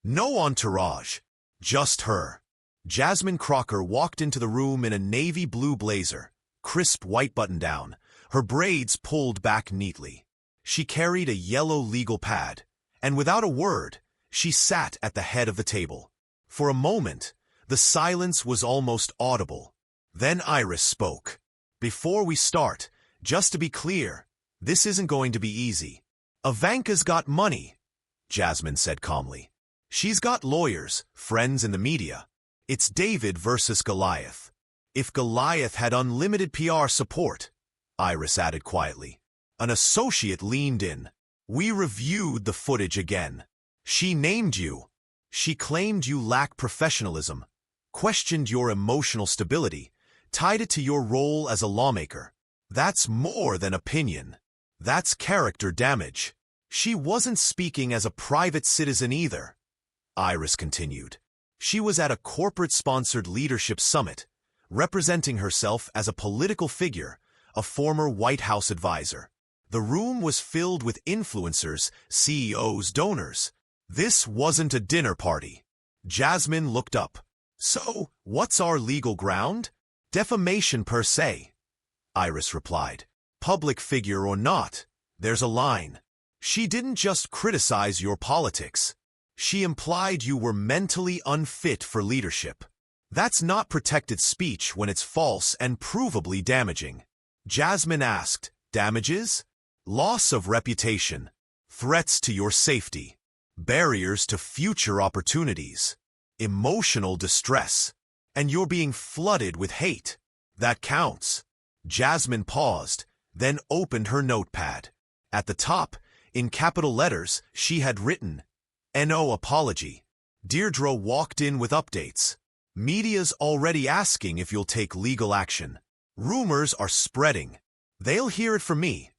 No entourage. Just her. Jasmine Crockett walked into the room in a navy blue blazer, crisp white button-down, her braids pulled back neatly. She carried a yellow legal pad, and without a word, she sat at the head of the table. For a moment, the silence was almost audible. Then Iris spoke. "Before we start, just to be clear, this isn't going to be easy. Ivanka's got money," Jasmine said calmly. "She's got lawyers, friends in the media. It's David versus Goliath. If Goliath had unlimited PR support," Iris added quietly. An associate leaned in. "We reviewed the footage again. She named you. She claimed you lack professionalism, questioned your emotional stability, tied it to your role as a lawmaker. That's more than opinion. That's character damage. She wasn't speaking as a private citizen either," Iris continued. "She was at a corporate-sponsored leadership summit, representing herself as a political figure, a former White House advisor. The room was filled with influencers, CEOs, donors. This wasn't a dinner party." Jasmine looked up. "So, what's our legal ground?" "Defamation per se," Iris replied. "Public figure or not, there's a line. She didn't just criticize your politics. She implied you were mentally unfit for leadership. That's not protected speech when it's false and provably damaging." Jasmine asked, "Damages?" "Loss of reputation, threats to your safety, barriers to future opportunities, emotional distress, and you're being flooded with hate. That counts." Jasmine paused, then opened her notepad. At the top, in capital letters, she had written, "No apology." Deirdre walked in with updates. "Media's already asking if you'll take legal action. Rumors are spreading." "They'll hear it from me,"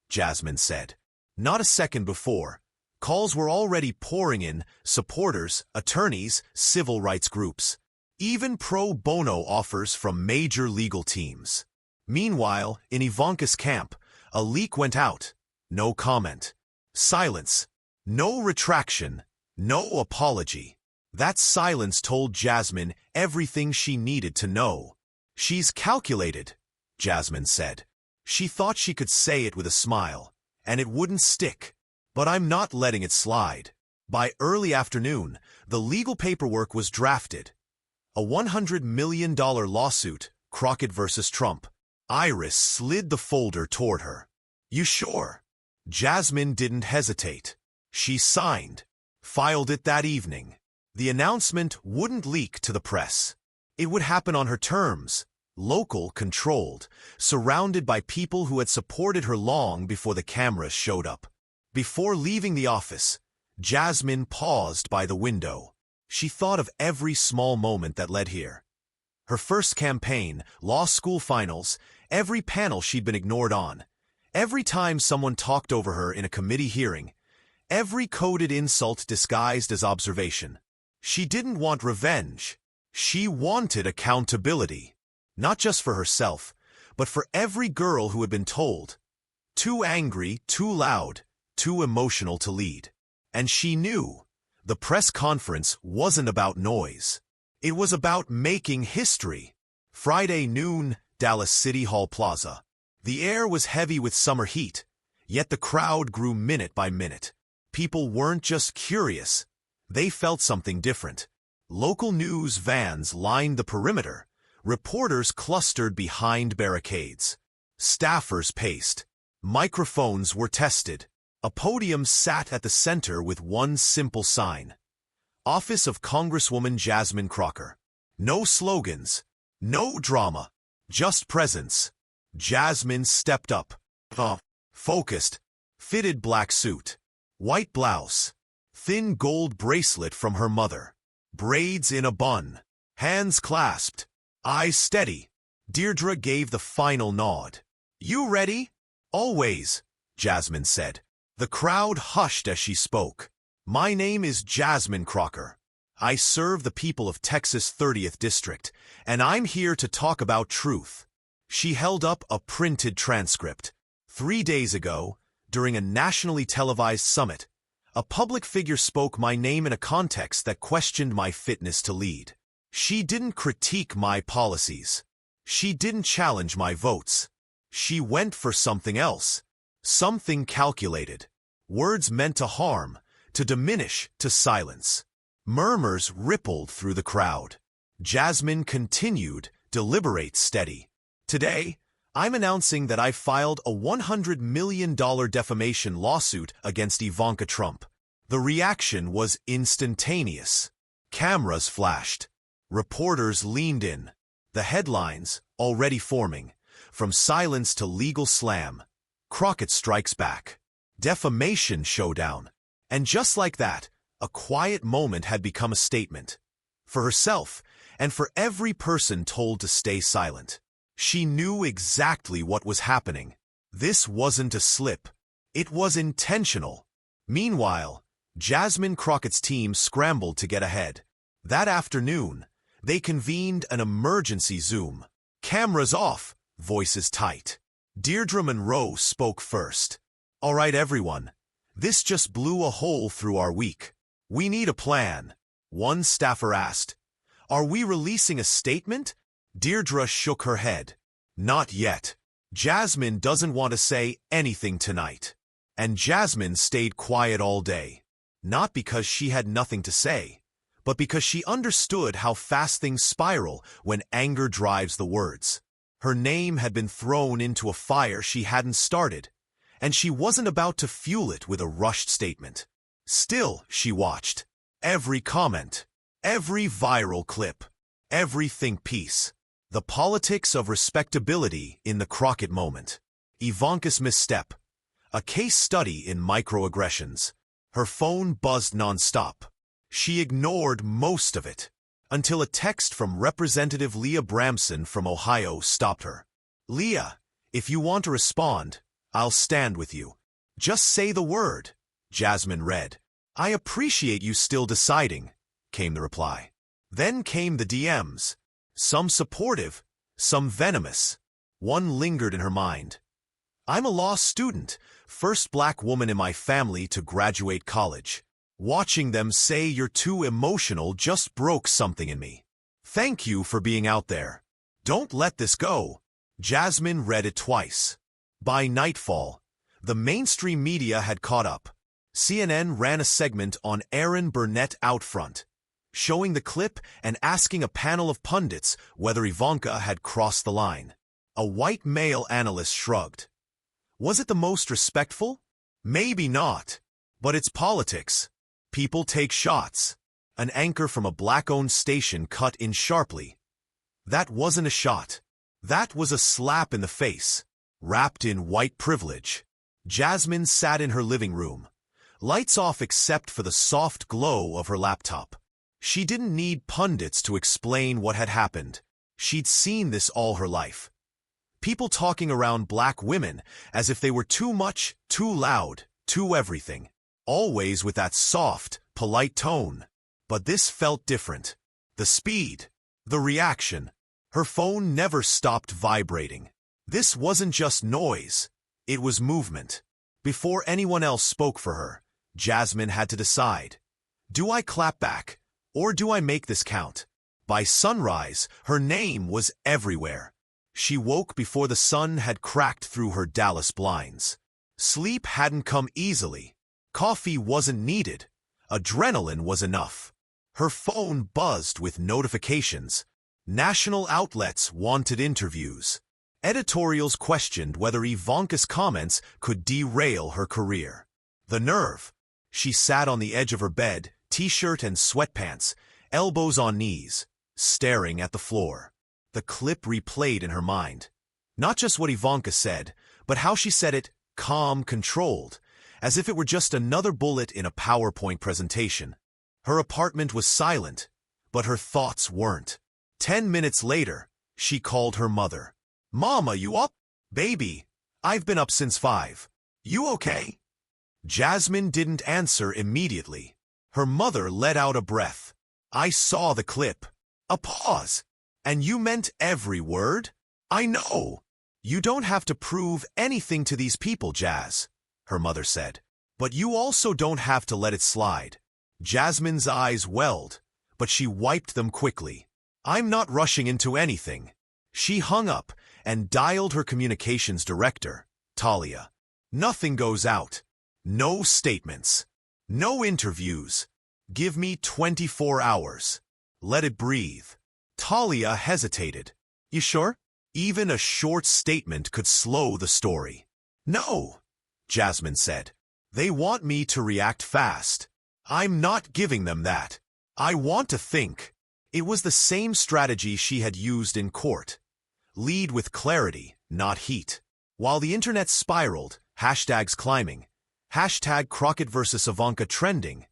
Jasmine said. Not a second before, calls were already pouring in, supporters, attorneys, civil rights groups, even pro bono offers from major legal teams. Meanwhile, in Ivanka's camp, a leak went out. No comment. Silence. No retraction. No apology. That silence told Jasmine everything she needed to know. "She's calculated," Jasmine said. She thought she could say it with a smile, and it wouldn't stick. "But I'm not letting it slide." By early afternoon, the legal paperwork was drafted. A $100 million lawsuit, Crockett versus Trump. Iris slid the folder toward her. "You sure?" Jasmine didn't hesitate. She signed, filed it that evening. The announcement wouldn't leak to the press. It would happen on her terms, local, controlled, surrounded by people who had supported her long before the cameras showed up. Before leaving the office, Jasmine paused by the window. She thought of every small moment that led here. Her first campaign, law school finals, every panel she'd been ignored on, every time someone talked over her in a committee hearing, every coded insult disguised as observation. She didn't want revenge. She wanted accountability. Not just for herself, but for every girl who had been told, too angry, too loud, too emotional to lead. And she knew the press conference wasn't about noise. It was about making history. Friday noon, Dallas City Hall Plaza. The air was heavy with summer heat, yet the crowd grew minute by minute. People weren't just curious. They felt something different. Local news vans lined the perimeter. Reporters clustered behind barricades. Staffers paced. Microphones were tested. A podium sat at the center with one simple sign. Office of Congresswoman Jasmine Crockett. No slogans. No drama. Just presence. Jasmine stepped up. Focused. Fitted black suit. White blouse. Thin gold bracelet from her mother. Braids in a bun. Hands clasped. Eyes steady. Deirdre gave the final nod. "You ready?" "Always," Jasmine said. The crowd hushed as she spoke. "My name is Jasmine Crockett. I serve the people of Texas' 30th District, and I'm here to talk about truth." She held up a printed transcript. 3 days ago, during a nationally televised summit, A public figure spoke my name in a context that questioned my fitness to lead. She didn't critique my policies. She didn't challenge my votes. She went for something else. Something calculated. Words meant to harm, to diminish, to silence. Murmurs rippled through the crowd. Jasmine continued, deliberate, steady. Today, I'm announcing that I filed a $100 million defamation lawsuit against Ivanka Trump. The reaction was instantaneous. Cameras flashed. Reporters leaned in. The headlines, already forming. From silence to legal slam. Crockett strikes back. Defamation showdown. And just like that, a quiet moment had become a statement. For herself, and for every person told to stay silent. She knew exactly what was happening. This wasn't a slip. It was intentional. Meanwhile, Jasmine Crockett's team scrambled to get ahead. That afternoon, they convened an emergency Zoom. Cameras off, voices tight. Deirdre Monroe spoke first. All right, everyone. This just blew a hole through our week. We need a plan. One staffer asked. Are we releasing a statement? Deirdre shook her head. Not yet. Jasmine doesn't want to say anything tonight. And Jasmine stayed quiet all day. Not because she had nothing to say, but because she understood how fast things spiral when anger drives the words. Her name had been thrown into a fire she hadn't started, and she wasn't about to fuel it with a rushed statement. Still, she watched. Every comment, every viral clip, every think piece. The politics of respectability in the Crockett moment. Ivanka's misstep. A case study in microaggressions. Her phone buzzed nonstop. She ignored most of it, until a text from Representative Leah Bramson from Ohio stopped her. Leah, if you want to respond, I'll stand with you. Just say the word, Jasmine read. I appreciate you still deciding, came the reply. Then came the DMs. Some supportive, some venomous. One lingered in her mind. I'm a law student, first black woman in my family to graduate college. Watching them say you're too emotional just broke something in me. Thank you for being out there. Don't let this go. Jasmine read it twice. By nightfall, the mainstream media had caught up. CNN ran a segment on Aaron Burnett out front, showing the clip and asking a panel of pundits whether Ivanka had crossed the line. A white male analyst shrugged. Was it the most respectful? Maybe not. But it's politics. People take shots. An anchor from a black-owned station cut in sharply. That wasn't a shot. That was a slap in the face, wrapped in white privilege. Jasmine sat in her living room, lights off except for the soft glow of her laptop. She didn't need pundits to explain what had happened. She'd seen this all her life. People talking around black women as if they were too much, too loud, too everything. Always with that soft, polite tone. But this felt different. The speed, the reaction. Her phone never stopped vibrating. This wasn't just noise. It was movement. Before anyone else spoke for her, Jasmine had to decide. Do I clap back, or do I make this count? By sunrise, her name was everywhere. She woke before the sun had cracked through her Dallas blinds. Sleep hadn't come easily. Coffee wasn't needed. Adrenaline was enough. Her phone buzzed with notifications. National outlets wanted interviews. Editorials questioned whether Ivanka's comments could derail her career. The nerve. She sat on the edge of her bed, t-shirt and sweatpants, elbows on knees, staring at the floor. The clip replayed in her mind. Not just what Ivanka said, but how she said it, calm, controlled, as if it were just another bullet in a PowerPoint presentation. Her apartment was silent, but her thoughts weren't. 10 minutes later, she called her mother. Mama, you up? Baby, I've been up since 5. You okay? Jasmine didn't answer immediately. Her mother let out a breath. I saw the clip. A pause. And you meant every word? I know. You don't have to prove anything to these people, Jazz, her mother said. But you also don't have to let it slide. Jasmine's eyes welled, but she wiped them quickly. I'm not rushing into anything. She hung up and dialed her communications director, Talia. Nothing goes out. No statements. No interviews. Give me 24 hours. Let it breathe. Talia hesitated. You sure? Even a short statement could slow the story. No, Jasmine said. They want me to react fast. I'm not giving them that. I want to think. It was the same strategy she had used in court. Lead with clarity, not heat. While the internet spiraled, hashtags climbing, hashtag Crockett versus Ivanka trending,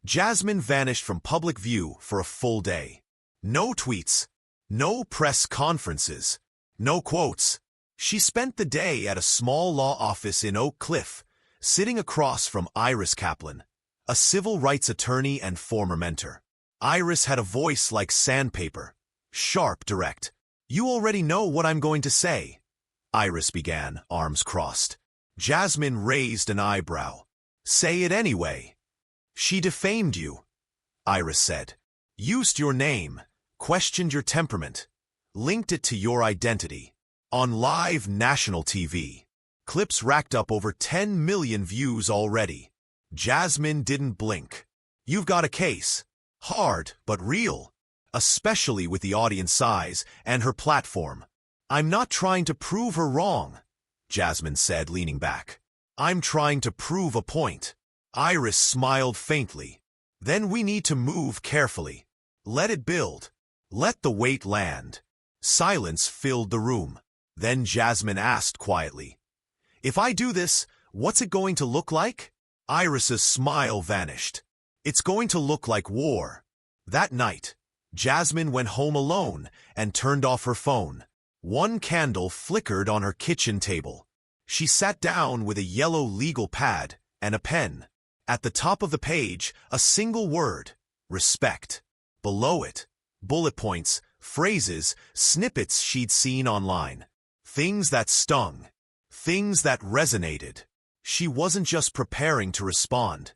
Jasmine vanished from public view for a full day. No tweets, no press conferences, no quotes. She spent the day at a small law office in Oak Cliff, sitting across from Iris Kaplan, a civil rights attorney and former mentor. Iris had a voice like sandpaper, sharp, direct. You already know what I'm going to say, Iris began, arms crossed. Jasmine raised an eyebrow. Say it anyway. She defamed you, Iris said. Used your name, questioned your temperament, linked it to your identity. On live national TV. Clips racked up over 10 million views already. Jasmine didn't blink. You've got a case. Hard, but real. Especially with the audience size and her platform. I'm not trying to prove her wrong, Jasmine said, leaning back. I'm trying to prove a point. Iris smiled faintly. Then we need to move carefully. Let it build. Let the weight land. Silence filled the room. Then Jasmine asked quietly, If I do this, what's it going to look like? Iris's smile vanished. It's going to look like war. That night, Jasmine went home alone and turned off her phone. One candle flickered on her kitchen table. She sat down with a yellow legal pad and a pen. At the top of the page, a single word, respect. Below it, bullet points, phrases, snippets she'd seen online. Things that stung. Things that resonated. She wasn't just preparing to respond.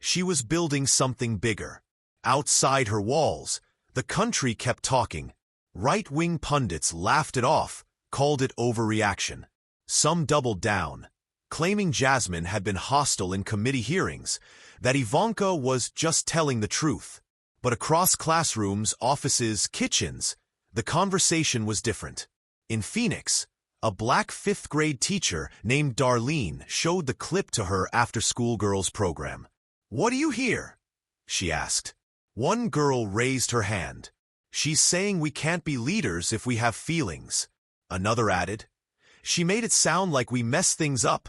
She was building something bigger. Outside her walls, the country kept talking. Right-wing pundits laughed it off, called it overreaction. Some doubled down, claiming Jasmine had been hostile in committee hearings, that Ivanka was just telling the truth. But across classrooms, offices, kitchens, the conversation was different. In Phoenix, a black fifth-grade teacher named Darlene showed the clip to her after-school girls' program. What do you hear? She asked. One girl raised her hand. She's saying we can't be leaders if we have feelings. Another added. She made it sound like we mess things up,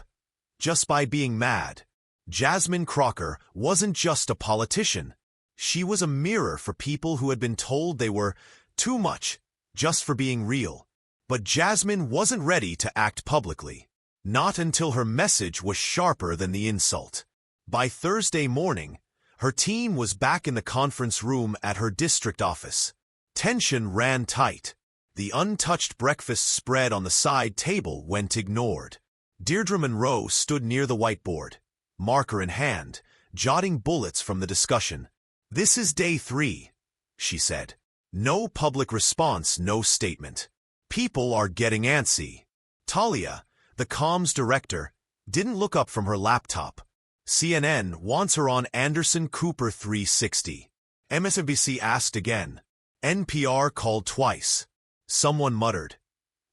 just by being mad. Jasmine Crockett wasn't just a politician. She was a mirror for people who had been told they were too much, just for being real. But Jasmine wasn't ready to act publicly. Not until her message was sharper than the insult. By Thursday morning, her team was back in the conference room at her district office. Tension ran tight. The untouched breakfast spread on the side table went ignored. Deirdre Monroe stood near the whiteboard, marker in hand, jotting bullets from the discussion. This is day 3, she said. No public response, no statement. People are getting antsy. Talia, the comms director, didn't look up from her laptop. CNN wants her on Anderson Cooper 360. MSNBC asked again. NPR called twice. Someone muttered,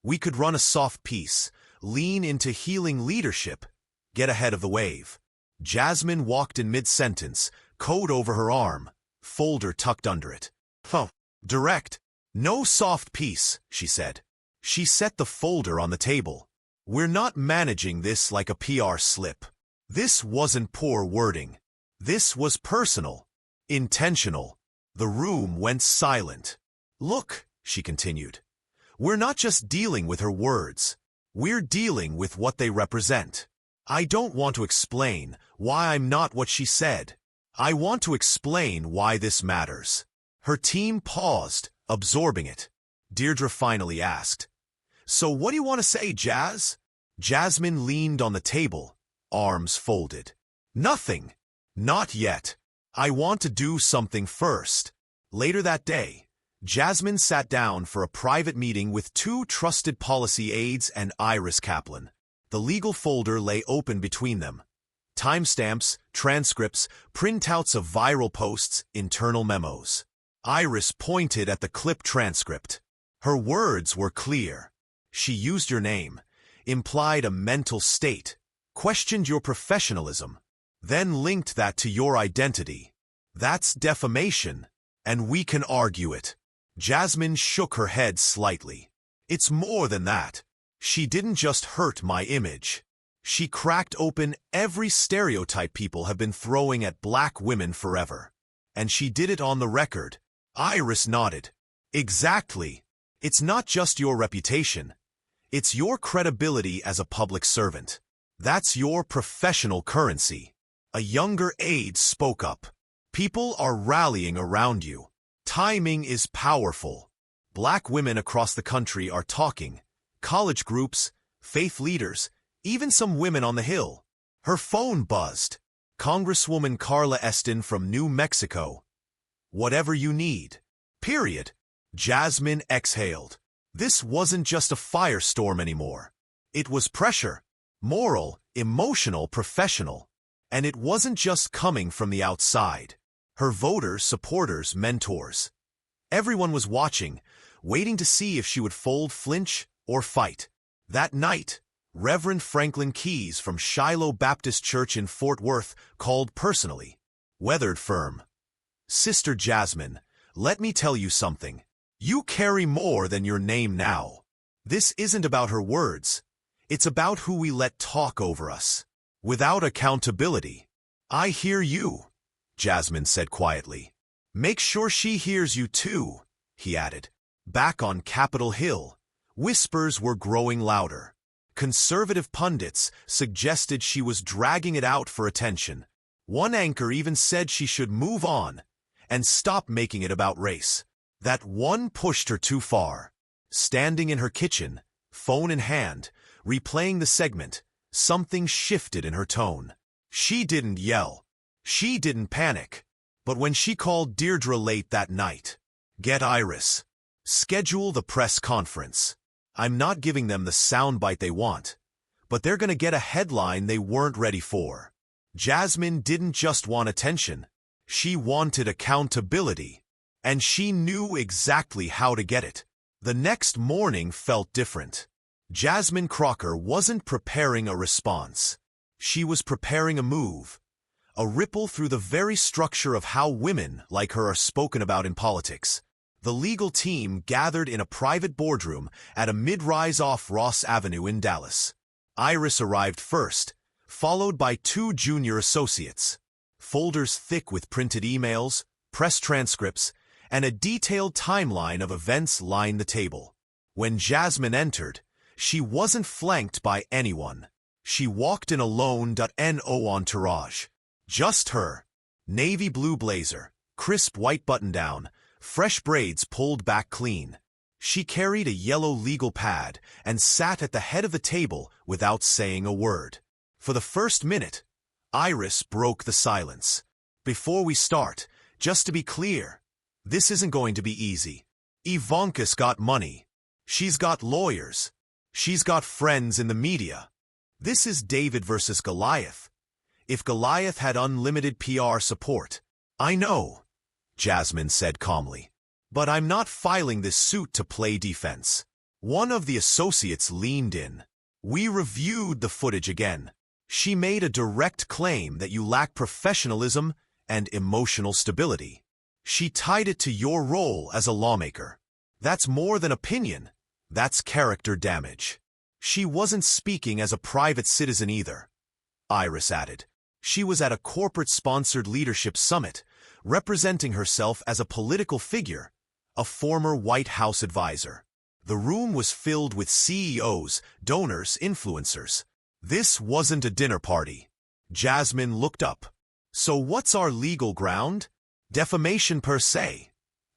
we could run a soft piece, lean into healing leadership, get ahead of the wave. Jasmine walked in mid-sentence, coat over her arm, folder tucked under it. Direct. No soft piece, she said. She set the folder on the table. We're not managing this like a PR slip. This wasn't poor wording. This was personal, intentional. The room went silent. Look, she continued. We're not just dealing with her words. We're dealing with what they represent. I don't want to explain why I'm not what she said. I want to explain why this matters. Her team paused, absorbing it. Deirdre finally asked, So what do you want to say, Jazz? Jasmine leaned on the table, arms folded. Nothing. Not yet. I want to do something first. Later that day, Jasmine sat down for a private meeting with two trusted policy aides and Iris Kaplan. The legal folder lay open between them. Timestamps, transcripts, printouts of viral posts, internal memos. Iris pointed at the clip transcript. Her words were clear. She used your name, implied a mental state, questioned your professionalism, then linked that to your identity. That's defamation, and we can argue it. Jasmine shook her head slightly. It's more than that. She didn't just hurt my image. She cracked open every stereotype people have been throwing at black women forever. And she did it on the record. Iris nodded. Exactly. It's not just your reputation. It's your credibility as a public servant. That's your professional currency. A younger aide spoke up. People are rallying around you. Timing is powerful. Black women across the country are talking. College groups, faith leaders, even some women on the Hill. Her phone buzzed. Congresswoman Carla Eston from New Mexico. Whatever you need. Period. Jasmine exhaled. This wasn't just a firestorm anymore. It was pressure. Moral, emotional, professional. And it wasn't just coming from the outside. Her voters, supporters, mentors. Everyone was watching, waiting to see if she would fold, flinch, or fight. That night, Reverend Franklin Keyes from Shiloh Baptist Church in Fort Worth called personally. Weathered firm. Sister Jasmine, let me tell you something. You carry more than your name now. This isn't about her words. It's about who we let talk over us. Without accountability. I hear you, Jasmine said quietly. Make sure she hears you too, he added. Back on Capitol Hill, whispers were growing louder. Conservative pundits suggested she was dragging it out for attention. One anchor even said she should move on and stop making it about race. That one pushed her too far. Standing in her kitchen, phone in hand, replaying the segment, something shifted in her tone. She didn't yell. She didn't panic. But when she called Deirdre late that night, get Iris. Schedule the press conference. I'm not giving them the soundbite they want, but they're going to get a headline they weren't ready for. Jasmine didn't just want attention. She wanted accountability. And she knew exactly how to get it. The next morning felt different. Jasmine Crockett wasn't preparing a response. She was preparing a move. A ripple through the very structure of how women like her are spoken about in politics. The legal team gathered in a private boardroom at a mid-rise off Ross Avenue in Dallas. Iris arrived first, followed by two junior associates. Folders thick with printed emails, press transcripts, and a detailed timeline of events lined the table. When Jasmine entered, she wasn't flanked by anyone. She walked in alone. No entourage. Just her. Navy blue blazer, crisp white button-down, fresh braids pulled back clean. She carried a yellow legal pad and sat at the head of the table without saying a word. For the first minute, Iris broke the silence. Before we start, just to be clear, this isn't going to be easy. Ivanka's got money. She's got lawyers. She's got friends in the media. This is David versus Goliath. If Goliath had unlimited PR support. I know, Jasmine said calmly. But I'm not filing this suit to play defense. One of the associates leaned in. We reviewed the footage again. She made a direct claim that you lack professionalism and emotional stability. She tied it to your role as a lawmaker. That's more than opinion. That's character damage. She wasn't speaking as a private citizen either, Iris added. She was at a corporate-sponsored leadership summit, representing herself as a political figure, a former White House advisor. The room was filled with CEOs, donors, influencers. This wasn't a dinner party. Jasmine looked up. So what's our legal ground? Defamation per se,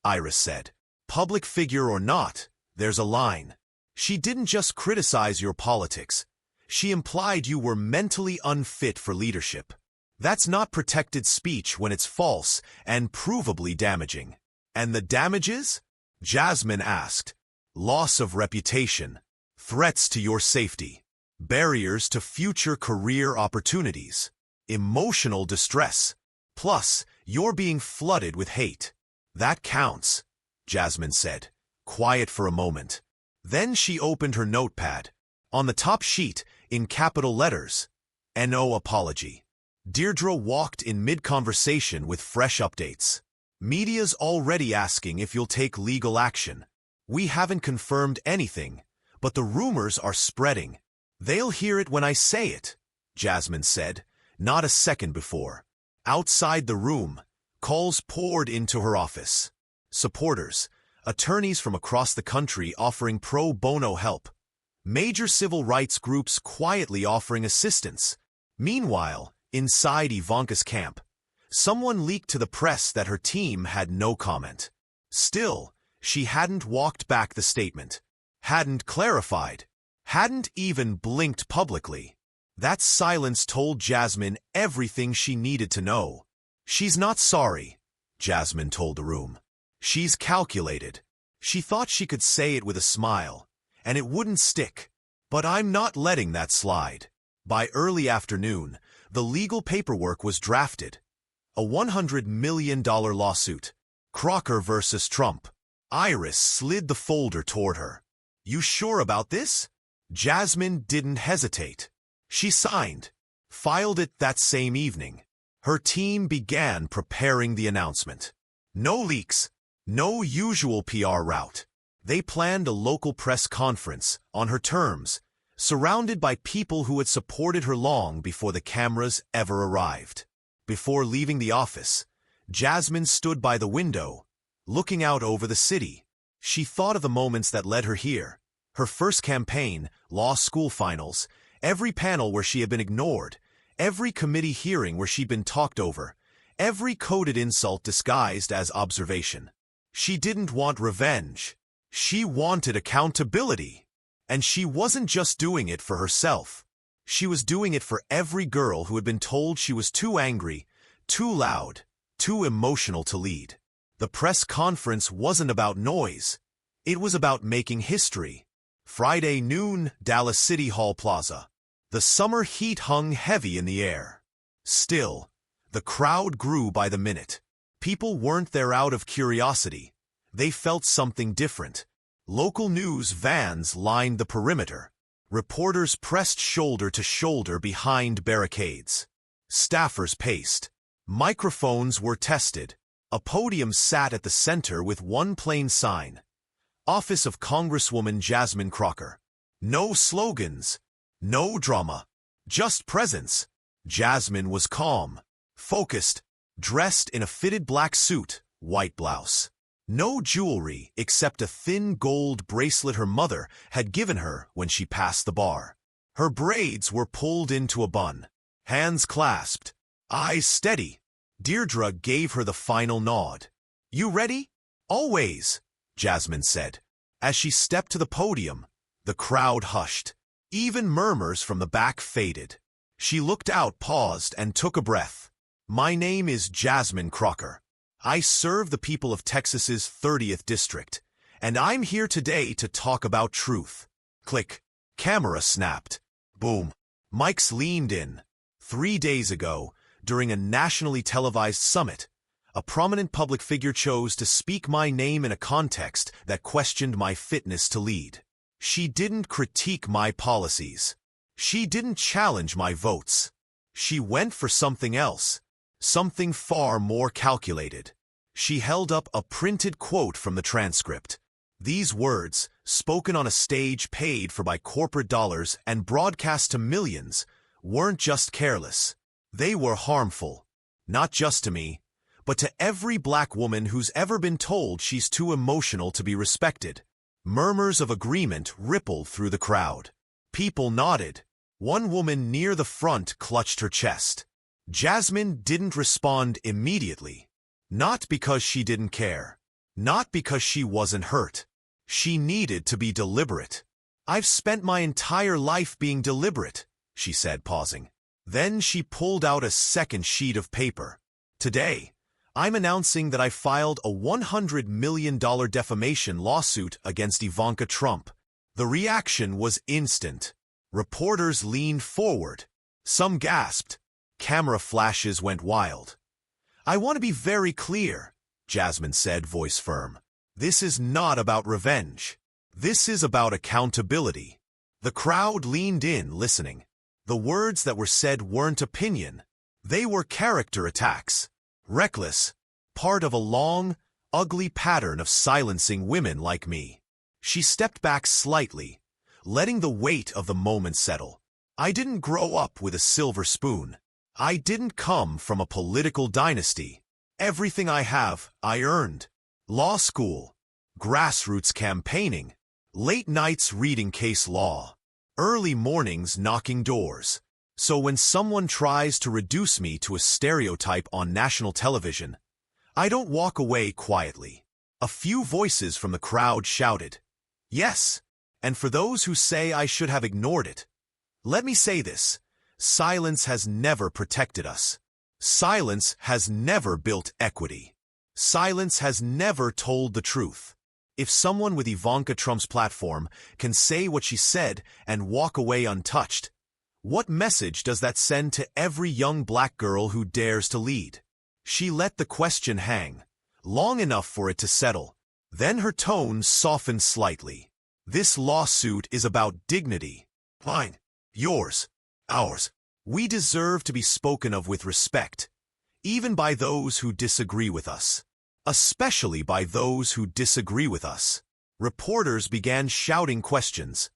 Iris said. Public figure or not, there's a line. She didn't just criticize your politics. She implied you were mentally unfit for leadership. That's not protected speech when it's false and provably damaging. And the damages? Jasmine asked. Loss of reputation, threats to your safety, barriers to future career opportunities, emotional distress. Plus, you're being flooded with hate. That counts, Jasmine said, quiet for a moment. Then she opened her notepad. On the top sheet, in capital letters, "No apology." Deirdre walked in mid-conversation with fresh updates. Media's already asking if you'll take legal action. We haven't confirmed anything, but the rumors are spreading. They'll hear it when I say it, Jasmine said, not a second before. Outside the room, calls poured into her office. Supporters, attorneys from across the country offering pro bono help. Major civil rights groups quietly offering assistance. Meanwhile, inside Ivanka's camp, someone leaked to the press that her team had no comment. Still, she hadn't walked back the statement, hadn't clarified, hadn't even blinked publicly. That silence told Jasmine everything she needed to know. She's not sorry, Jasmine told the room. She's calculated. She thought she could say it with a smile, and it wouldn't stick. But I'm not letting that slide. By early afternoon, the legal paperwork was drafted. A $100 million lawsuit. Crocker versus Trump. Iris slid the folder toward her. You sure about this? Jasmine didn't hesitate. She signed, filed it that same evening. Her team began preparing the announcement. No leaks, no usual PR route. They planned a local press conference on her terms, surrounded by people who had supported her long before the cameras ever arrived. Before leaving the office, Jasmine stood by the window, looking out over the city. She thought of the moments that led her here. Her first campaign, law school finals, every panel where she had been ignored, every committee hearing where she'd been talked over, every coded insult disguised as observation. She didn't want revenge. She wanted accountability. And she wasn't just doing it for herself. She was doing it for every girl who had been told she was too angry, too loud, too emotional to lead. The press conference wasn't about noise. It was about making history. Friday noon, Dallas City Hall Plaza. The summer heat hung heavy in the air. Still, the crowd grew by the minute. People weren't there out of curiosity. They felt something different. Local news vans lined the perimeter. Reporters pressed shoulder to shoulder behind barricades. Staffers paced. Microphones were tested. A podium sat at the center with one plain sign. Office of Congresswoman Jasmine Crockett. No slogans. No drama. Just presence. Jasmine was calm, focused, dressed in a fitted black suit, white blouse. No jewelry except a thin gold bracelet her mother had given her when she passed the bar. Her braids were pulled into a bun, hands clasped, eyes steady. Deirdre gave her the final nod. You ready? Always, Jasmine said. As she stepped to the podium, the crowd hushed. Even murmurs from the back faded. She looked out, paused, and took a breath. My name is Jasmine Crockett. I serve the people of Texas's 30th District, and I'm here today to talk about truth. Click. Camera snapped. Boom. Mics leaned in. 3 days ago, during a nationally televised summit, a prominent public figure chose to speak my name in a context that questioned my fitness to lead. She didn't critique my policies. She didn't challenge my votes. She went for something else. Something far more calculated. She held up a printed quote from the transcript. These words, spoken on a stage paid for by corporate dollars and broadcast to millions, weren't just careless. They were harmful. Not just to me, but to every black woman who's ever been told she's too emotional to be respected. Murmurs of agreement rippled through the crowd. People nodded. One woman near the front clutched her chest. Jasmine didn't respond immediately. Not because she didn't care. Not because she wasn't hurt. She needed to be deliberate. I've spent my entire life being deliberate, she said, pausing. Then she pulled out a second sheet of paper. "Today, I'm announcing that I filed a $100 million defamation lawsuit against Ivanka Trump." The reaction was instant. Reporters leaned forward. Some gasped. Camera flashes went wild. "I want to be very clear," Jasmine said, voice firm. "This is not about revenge. This is about accountability." The crowd leaned in, listening. The words that were said weren't opinion. They were character attacks. Reckless, part of a long, ugly pattern of silencing women like me. She stepped back slightly, letting the weight of the moment settle. "I didn't grow up with a silver spoon. I didn't come from a political dynasty. Everything I have, I earned. Law school, grassroots campaigning, late nights reading case law, early mornings knocking doors. So when someone tries to reduce me to a stereotype on national television, I don't walk away quietly." A few voices from the crowd shouted, "Yes, and for those who say I should have ignored it, let me say this: silence has never protected us. Silence has never built equity. Silence has never told the truth. If someone with Ivanka Trump's platform can say what she said and walk away untouched, what message does that send to every young black girl who dares to lead?" She let the question hang, long enough for it to settle. Then her tone softened slightly. "This lawsuit is about dignity. Mine, yours, ours. We deserve to be spoken of with respect, even by those who disagree with us. Especially by those who disagree with us." Reporters began shouting questions.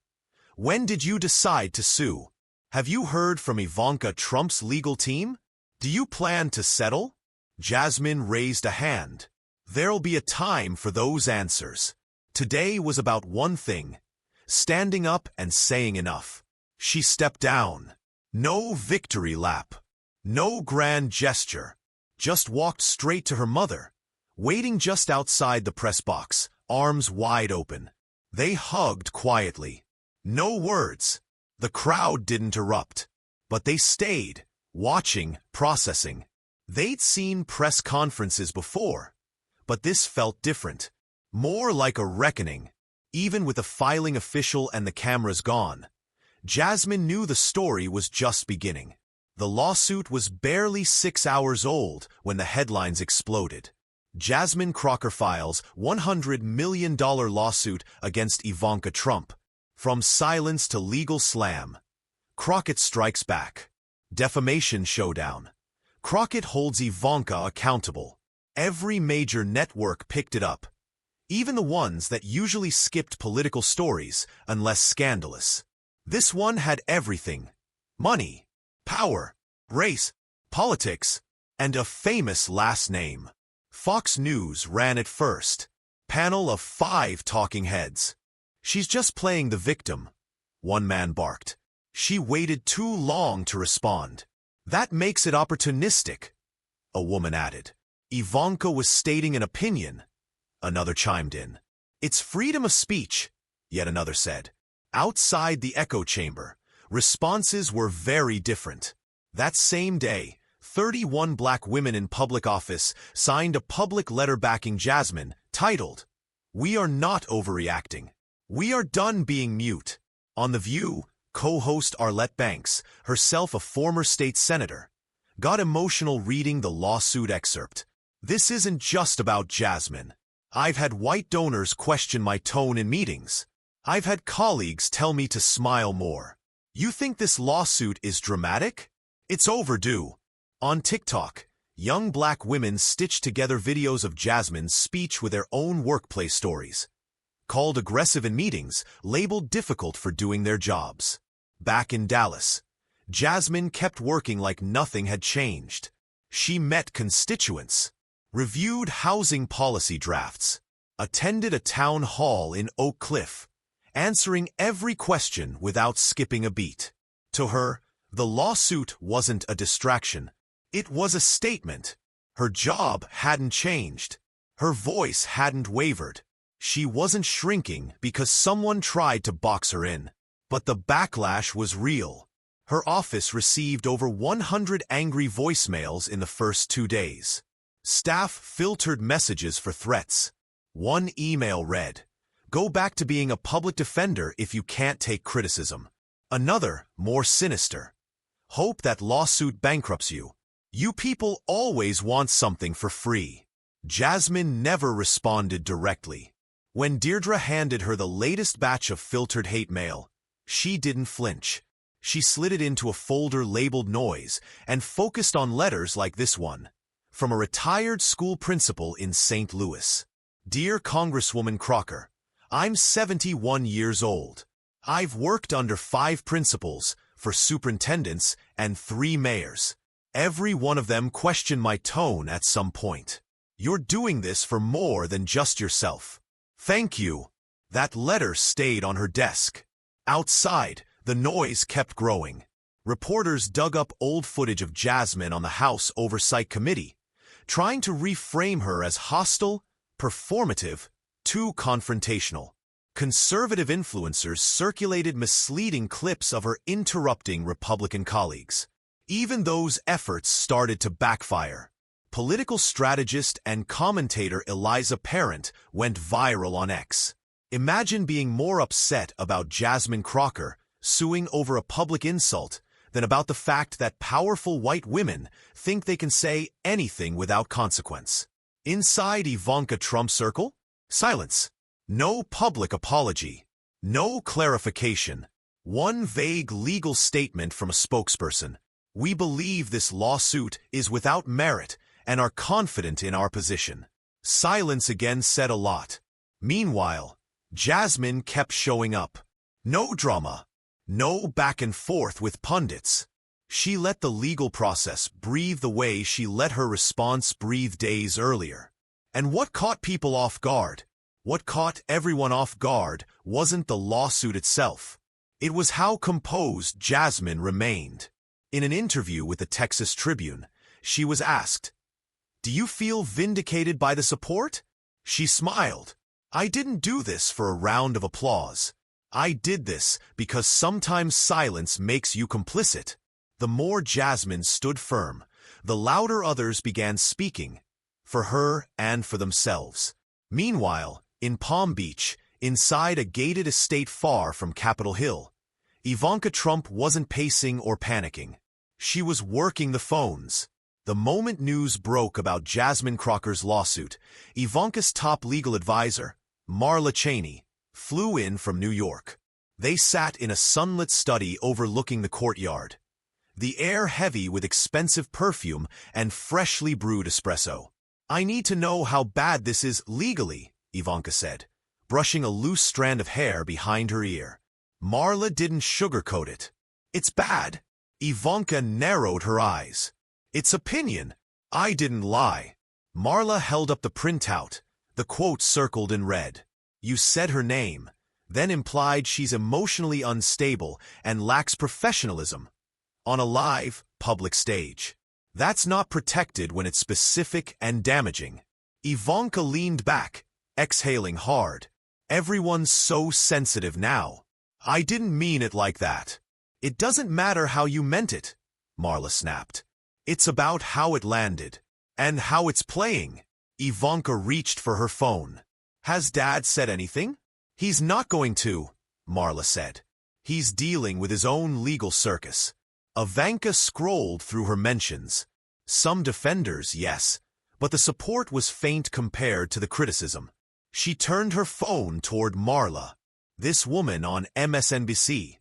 "When did you decide to sue? Have you heard from Ivanka Trump's legal team? Do you plan to settle?" Jasmine raised a hand. "There'll be a time for those answers. Today was about one thing: standing up and saying enough." She stepped down. No victory lap. No grand gesture. Just walked straight to her mother, waiting just outside the press box, arms wide open. They hugged quietly. No words. The crowd didn't erupt, but they stayed, watching, processing. They'd seen press conferences before, but this felt different, more like a reckoning. Even with the filing official and the cameras gone, Jasmine knew the story was just beginning. The lawsuit was barely 6 hours old when the headlines exploded. Jasmine Crockett files $100 million lawsuit against Ivanka Trump. From silence to legal slam. Crockett strikes back. Defamation showdown. Crockett holds Ivanka accountable. Every major network picked it up, even the ones that usually skipped political stories unless scandalous. This one had everything: money, power, race, politics, and a famous last name. Fox News ran it first. Panel of 5 talking heads. "She's just playing the victim," one man barked. "She waited too long to respond. That makes it opportunistic," a woman added. "Ivanka was stating an opinion," another chimed in. "It's freedom of speech," yet another said. Outside the echo chamber, responses were very different. That same day, 31 black women in public office signed a public letter backing Jasmine, titled, "We are not overreacting. We are done being mute." On The View, co-host Arlette Banks, herself a former state senator, got emotional reading the lawsuit excerpt. "This isn't just about Jasmine. I've had white donors question my tone in meetings. I've had colleagues tell me to smile more. You think this lawsuit is dramatic? It's overdue." On TikTok, young black women stitched together videos of Jasmine's speech with their own workplace stories. Called aggressive in meetings, labeled difficult for doing their jobs. Back in Dallas, Jasmine kept working like nothing had changed. She met constituents, reviewed housing policy drafts, attended a town hall in Oak Cliff, answering every question without skipping a beat. To her, the lawsuit wasn't a distraction. It was a statement. Her job hadn't changed. Her voice hadn't wavered. She wasn't shrinking because someone tried to box her in. But the backlash was real. Her office received over 100 angry voicemails in the first 2 days. Staff filtered messages for threats. One email read, "Go back to being a public defender if you can't take criticism." Another, more sinister, "Hope that lawsuit bankrupts you. You people always want something for free." Jasmine never responded directly. When Deirdre handed her the latest batch of filtered hate mail, she didn't flinch. She slid it into a folder labeled Noise and focused on letters like this one, from a retired school principal in St. Louis. "Dear Congresswoman Crocker, I'm 71 years old. I've worked under 5 principals, 4 superintendents, and 3 mayors. Every one of them questioned my tone at some point. You're doing this for more than just yourself. Thank you." That letter stayed on her desk. Outside, the noise kept growing. Reporters dug up old footage of Jasmine on the House Oversight Committee, trying to reframe her as hostile, performative, too confrontational. Conservative influencers circulated misleading clips of her interrupting Republican colleagues. Even those efforts started to backfire. Political strategist and commentator Eliza Parent went viral on X. Imagine being more upset about Jasmine Crocker suing over a public insult than about the fact that powerful white women think they can say anything without consequence. Inside Ivanka Trump's circle? Silence. No public apology. No clarification. One vague legal statement from a spokesperson. "We believe this lawsuit is without merit and are confident in our position." Silence again said a lot. Meanwhile, Jasmine kept showing up. No drama. No back and forth with pundits. She let the legal process breathe the way she let her response breathe days earlier. And what caught people off guard? What caught everyone off guard wasn't the lawsuit itself. It was how composed Jasmine remained. In an interview with the Texas Tribune, she was asked, "Do you feel vindicated by the support?" She smiled. "I didn't do this for a round of applause. I did this because sometimes silence makes you complicit." The more Jasmine stood firm, the louder others began speaking, for her and for themselves. Meanwhile, in Palm Beach, inside a gated estate far from Capitol Hill, Ivanka Trump wasn't pacing or panicking. She was working the phones. The moment news broke about Jasmine Crocker's lawsuit, Ivanka's top legal advisor, Marla Cheney, flew in from New York. They sat in a sunlit study overlooking the courtyard, the air heavy with expensive perfume and freshly brewed espresso. "I need to know how bad this is legally," Ivanka said, brushing a loose strand of hair behind her ear. Marla didn't sugarcoat it. "It's bad." Ivanka narrowed her eyes. "It's opinion. I didn't lie." Marla held up the printout, the quote circled in red. "You said her name, then implied she's emotionally unstable and lacks professionalism. On a live, public stage. That's not protected when it's specific and damaging." Ivanka leaned back, exhaling hard. "Everyone's so sensitive now. I didn't mean it like that." "It doesn't matter how you meant it," Marla snapped. "It's about how it landed. And how it's playing." Ivanka reached for her phone. "Has Dad said anything?" "He's not going to," Marla said. "He's dealing with his own legal circus." Ivanka scrolled through her mentions. Some defenders, yes, but the support was faint compared to the criticism. She turned her phone toward Marla. "This woman on MSNBC.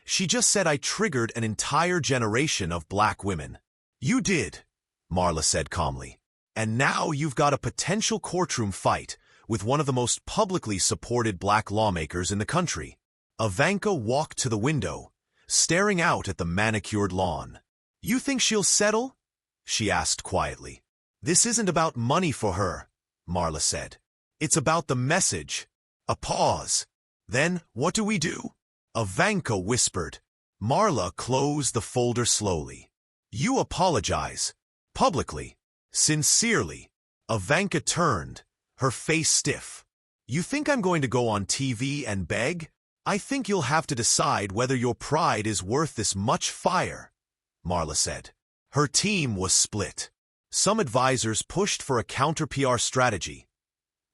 She just said I triggered an entire generation of black women." "You did," Marla said calmly. "And now you've got a potential courtroom fight with one of the most publicly supported black lawmakers in the country." Ivanka walked to the window, staring out at the manicured lawn. "You think she'll settle?" she asked quietly. "This isn't about money for her," Marla said. "It's about the message." A pause. "Then what do we do?" Ivanka whispered. Marla closed the folder slowly. "You apologize. Publicly. Sincerely." Ivanka turned, her face stiff. "You think I'm going to go on TV and beg?" "I think you'll have to decide whether your pride is worth this much fire," Marla said. Her team was split. Some advisors pushed for a counter-PR strategy.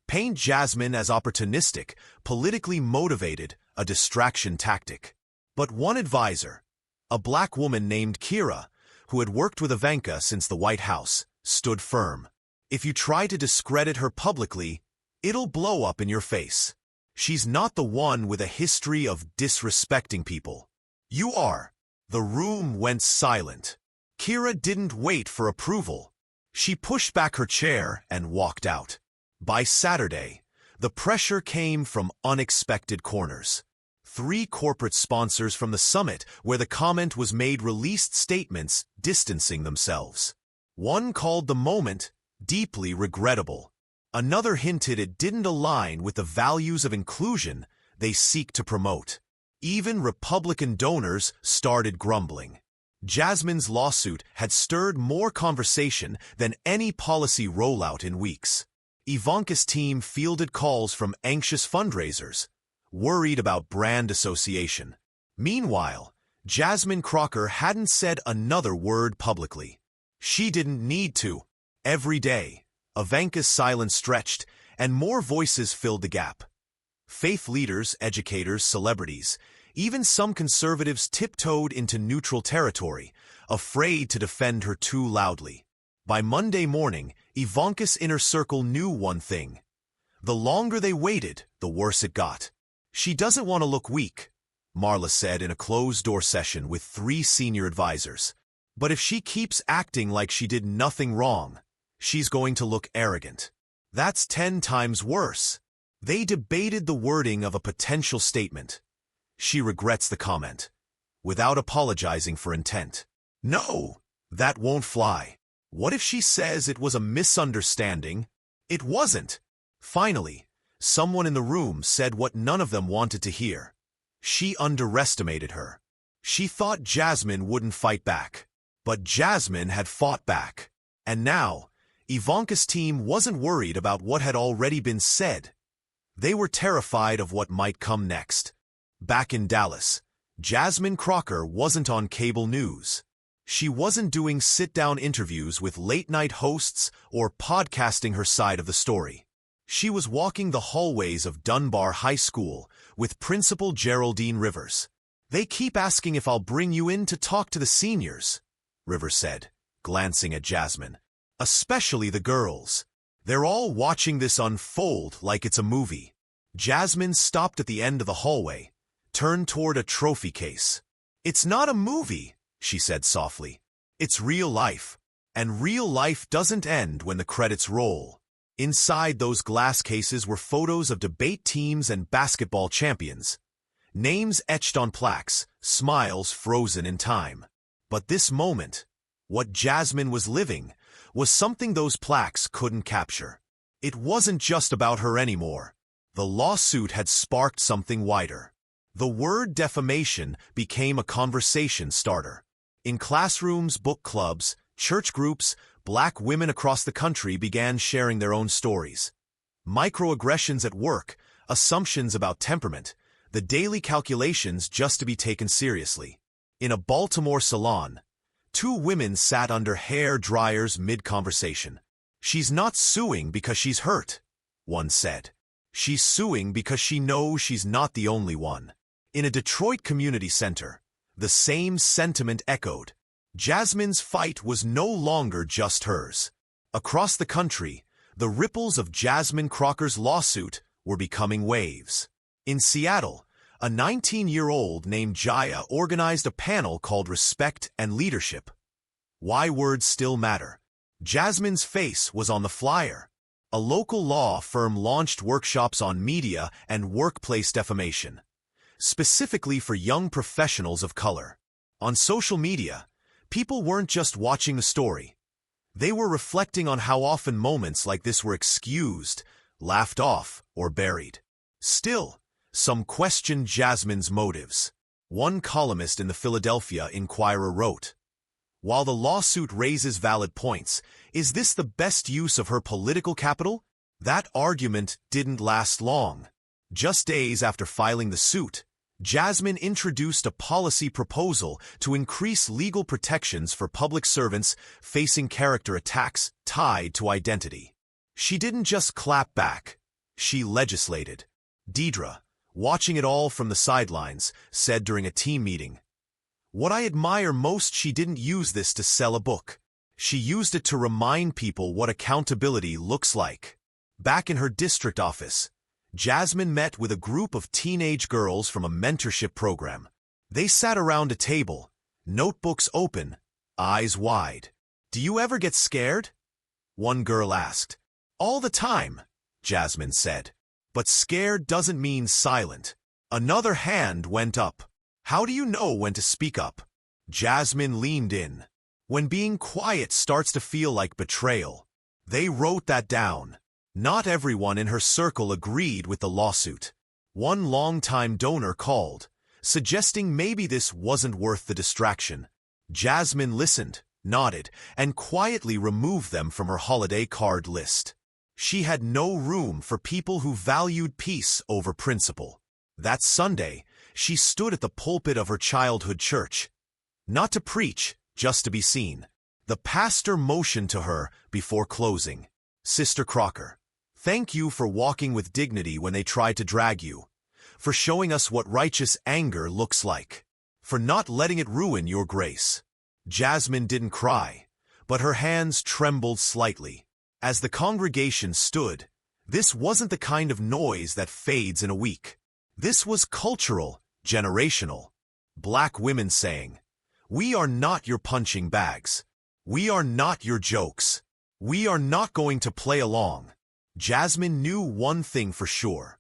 Paint Jasmine as opportunistic, politically motivated, a distraction tactic. But one advisor, a black woman named Kira, who had worked with Ivanka since the White House, stood firm. "If you try to discredit her publicly, it'll blow up in your face. She's not the one with a history of disrespecting people. You are." The room went silent. Kira didn't wait for approval. She pushed back her chair and walked out. By Saturday, the pressure came from unexpected corners. 3 corporate sponsors from the summit where the comment was made released statements distancing themselves. One called the moment deeply regrettable. Another hinted it didn't align with the values of inclusion they seek to promote. Even Republican donors started grumbling. Jasmine's lawsuit had stirred more conversation than any policy rollout in weeks. Ivanka's team fielded calls from anxious fundraisers, worried about brand association. Meanwhile, Jasmine Crockett hadn't said another word publicly. She didn't need to. Every day, Ivanka's silence stretched, and more voices filled the gap. Faith leaders, educators, celebrities, even some conservatives tiptoed into neutral territory, afraid to defend her too loudly. By Monday morning, Ivanka's inner circle knew one thing. The longer they waited, the worse it got. "She doesn't want to look weak," Marla said in a closed-door session with 3 senior advisors. "But if she keeps acting like she did nothing wrong, she's going to look arrogant. That's 10 times worse." They debated the wording of a potential statement. "She regrets the comment," without apologizing for intent. "No, that won't fly." "What if she says it was a misunderstanding?" "It wasn't." Finally, someone in the room said what none of them wanted to hear. She underestimated her. She thought Jasmine wouldn't fight back. But Jasmine had fought back. And now, Ivanka's team wasn't worried about what had already been said. They were terrified of what might come next. Back in Dallas, Jasmine Crockett wasn't on cable news. She wasn't doing sit-down interviews with late-night hosts or podcasting her side of the story. She was walking the hallways of Dunbar High School with Principal Geraldine Rivers. "They keep asking if I'll bring you in to talk to the seniors," Rivers said, glancing at Jasmine. "Especially the girls. They're all watching this unfold like it's a movie." Jasmine stopped at the end of the hallway, turned toward a trophy case. "It's not a movie," she said softly. "It's real life. And real life doesn't end when the credits roll." Inside those glass cases were photos of debate teams and basketball champions. Names etched on plaques, smiles frozen in time. But this moment, what Jasmine was living, was something those plaques couldn't capture. It wasn't just about her anymore. The lawsuit had sparked something wider. The word defamation became a conversation starter. In classrooms, book clubs, church groups, Black women across the country began sharing their own stories. Microaggressions at work, assumptions about temperament, the daily calculations just to be taken seriously. In a Baltimore salon, 2 women sat under hair dryers mid-conversation. "She's not suing because she's hurt," one said. "She's suing because she knows she's not the only one." In a Detroit community center, the same sentiment echoed. Jasmine's fight was no longer just hers. Across the country, the ripples of Jasmine Crockett's lawsuit were becoming waves. In Seattle, a 19-year-old named Jaya organized a panel called Respect and Leadership. Why words still matter. Jasmine's face was on the flyer. A local law firm launched workshops on media and workplace defamation, specifically for young professionals of color. On social media, people weren't just watching the story. They were reflecting on how often moments like this were excused, laughed off, or buried. Still, some questioned Jasmine's motives. One columnist in the Philadelphia Inquirer wrote, "While the lawsuit raises valid points, is this the best use of her political capital?" That argument didn't last long. Just days after filing the suit, Jasmine introduced a policy proposal to increase legal protections for public servants facing character attacks tied to identity. She didn't just clap back, she legislated. Deidre, watching it all from the sidelines, said during a team meeting, "What I admire most, she didn't use this to sell a book. She used it to remind people what accountability looks like." Back in her district office, Jasmine met with a group of teenage girls from a mentorship program. They sat around a table, notebooks open, eyes wide. "Do you ever get scared?" one girl asked. "All the time," Jasmine said. "But scared doesn't mean silent." Another hand went up. "How do you know when to speak up?" Jasmine leaned in. "When being quiet starts to feel like betrayal." They wrote that down. Not everyone in her circle agreed with the lawsuit. One longtime donor called, suggesting maybe this wasn't worth the distraction. Jasmine listened, nodded, and quietly removed them from her holiday card list. She had no room for people who valued peace over principle. That Sunday, she stood at the pulpit of her childhood church. Not to preach, just to be seen. The pastor motioned to her before closing. "Sister Crocker, thank you for walking with dignity when they tried to drag you, for showing us what righteous anger looks like, for not letting it ruin your grace." Jasmine didn't cry, but her hands trembled slightly. As the congregation stood, this wasn't the kind of noise that fades in a week. This was cultural, generational. Black women saying, "We are not your punching bags. We are not your jokes. We are not going to play along." Jasmine knew one thing for sure.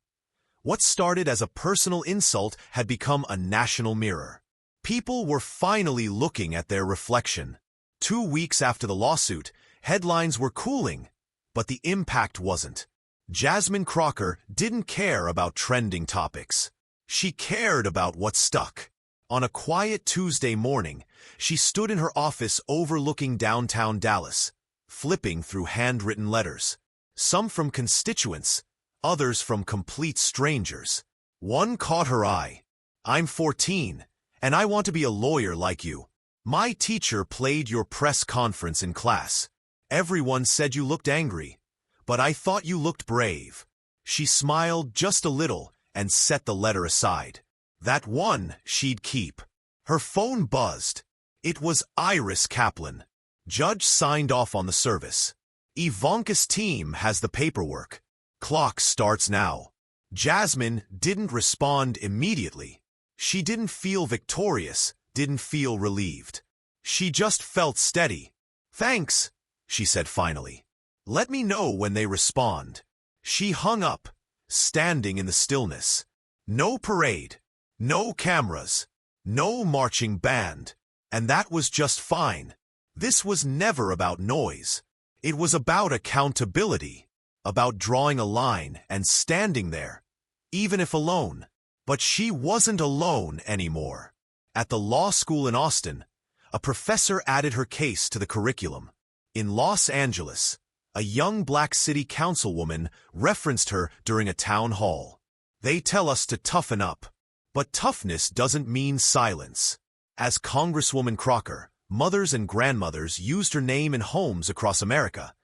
What started as a personal insult had become a national mirror. People were finally looking at their reflection. 2 weeks after the lawsuit, headlines were cooling, but the impact wasn't. Jasmine Crockett didn't care about trending topics. She cared about what stuck. On a quiet Tuesday morning, she stood in her office overlooking downtown Dallas, flipping through handwritten letters. Some from constituents, others from complete strangers. One caught her eye. "I'm 14, and I want to be a lawyer like you. My teacher played your press conference in class. Everyone said you looked angry, but I thought you looked brave." She smiled just a little and set the letter aside. That one she'd keep. Her phone buzzed. It was Iris Kaplan. Judge signed off on the service. "Ivanka's team has the paperwork. Clock starts now." Jasmine didn't respond immediately. She didn't feel victorious, didn't feel relieved. She just felt steady. "Thanks," she said finally. "Let me know when they respond." She hung up, standing in the stillness. No parade, no cameras, no marching band. And that was just fine. This was never about noise. It was about accountability, about drawing a line and standing there, even if alone. But she wasn't alone anymore. At the law school in Austin, a professor added her case to the curriculum. In Los Angeles, a young black city councilwoman referenced her during a town hall. "They tell us to toughen up, but toughness doesn't mean silence." As Congresswoman Crocker, mothers and grandmothers used her name in homes across America,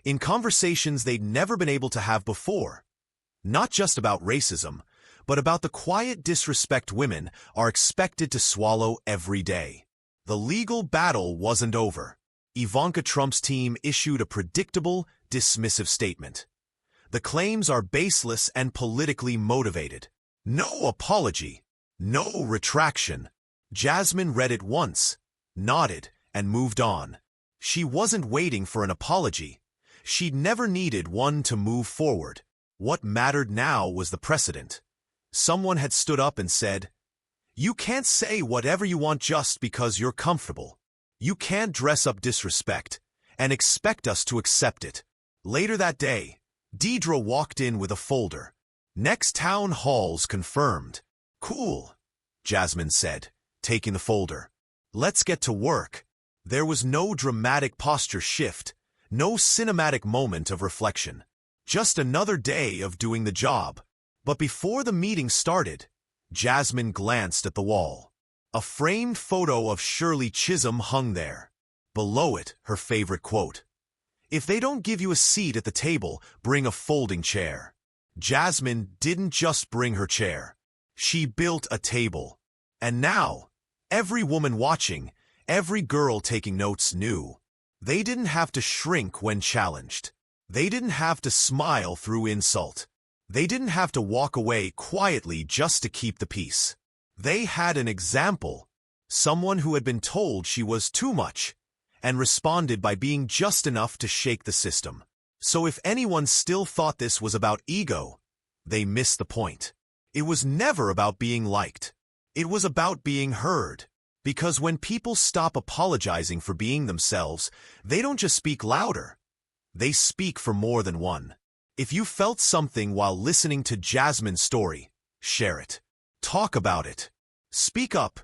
in conversations they'd never been able to have before. Not just about racism, but about the quiet disrespect women are expected to swallow every day. The legal battle wasn't over. Ivanka Trump's team issued a predictable, dismissive statement. "The claims are baseless and politically motivated. No apology. No retraction." Jasmine read it once, nodded, and moved on. She wasn't waiting for an apology. She'd never needed one to move forward. What mattered now was the precedent. Someone had stood up and said, "You can't say whatever you want just because you're comfortable. You can't dress up disrespect and expect us to accept it." Later that day, Deidre walked in with a folder. "Next town halls confirmed." "Cool," Jasmine said, taking the folder. "Let's get to work." There was no dramatic posture shift, no cinematic moment of reflection. Just another day of doing the job. But before the meeting started, Jasmine glanced at the wall. A framed photo of Shirley Chisholm hung there. Below it, her favorite quote. "If they don't give you a seat at the table, bring a folding chair." Jasmine didn't just bring her chair. She built a table. And now, every woman watching, every girl taking notes knew. They didn't have to shrink when challenged. They didn't have to smile through insult. They didn't have to walk away quietly just to keep the peace. They had an example, someone who had been told she was too much, and responded by being just enough to shake the system. So if anyone still thought this was about ego, they missed the point. It was never about being liked. It was about being heard. Because when people stop apologizing for being themselves, they don't just speak louder. They speak for more than one. If you felt something while listening to Jasmine's story, share it. Talk about it. Speak up,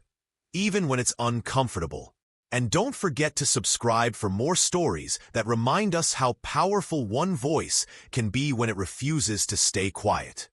even when it's uncomfortable. And don't forget to subscribe for more stories that remind us how powerful one voice can be when it refuses to stay quiet.